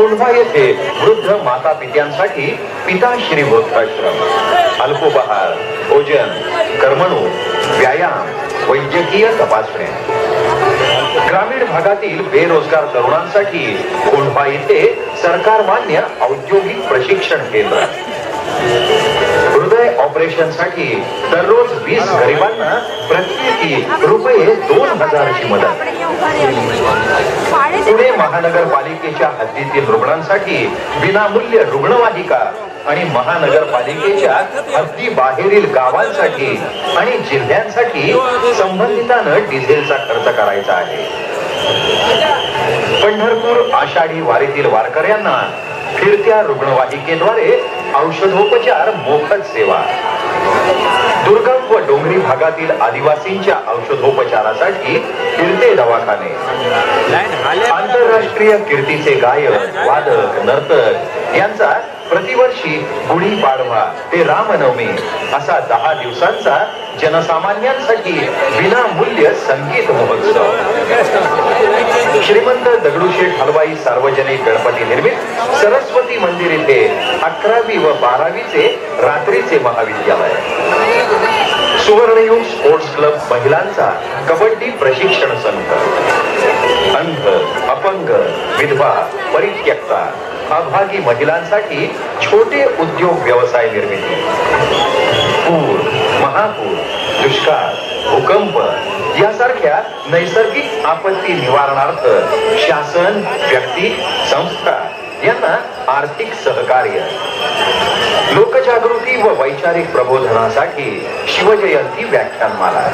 कोंढवा येथे वृद्ध माता पित्यांसाठी पिताश्री वृद्धाश्रम, अल्पोपहार, भोजन, करमणूक, व्यायाम, वैद्यकीय तपासण्या. ग्रामीण भागातील बेरोजगार तरुणांसाठी कोंढवा येथे सरकार मान्य औद्योगिक प्रशिक्षण केंद्र. हृदय ऑपरेशन साठी दररोज 20 गरिबांना प्रत्येकी रुपये 2000 ची मदत. पुणे महानगरपालिकेच्या हद्दीतील रुग्णांसाठी विनामूल्य रुग्णवाहिका आणि महानगरपालिकेच्या हद्दी बाहेरील गावांसाठी आणि जिल्ह्यांसाठी संबंधितांना डिझेलचा खर्च करायचा आहे. पंढरपूर आषाढी वारीतील वारकऱ्यांना फिरत्या रुग्णवाहिकेद्वारे औषधोपचार मोफत सेवा. दुर्गम व डोंगरी भागातील आदिवासींच्या औषधोपचारासाठी फिरते दवाखाने. आंतरराष्ट्रीय कीर्तीचे गायक, वादक, नर्तक यांचा प्रतिवर्षी गुढीपाडवा ते रामनवमी असा 10 दिवसांचा जनसामान्यांसाठी विनामूल्य संगीत महोत्सव. श्रीमंत दगडूशेठ हलवाई सार्वजनिक गणपती निर्मित सरस्वती मंदिर येथे 11वी व 12वीचे रात्रीचे महाविद्यालय. सुवर्णयुग स्पोर्ट्स क्लब महिलांचा कबड्डी प्रशिक्षण संघ. अंध, अपंग, विधवा, परित्यक्ता, अभागी महिलांसाठी छोटे उद्योग व्यवसाय निर्मिती. पूर, महापूर, दुष्काळ, भूकंप यासारख्या नैसर्गिक आपत्ती निवारणार्थ शासन, व्यक्ती, संस्था यांना आर्थिक सहकार्य. लोकजागृती व वैचारिक प्रबोधनासाठी शिवजयंती व्याख्यानमाला.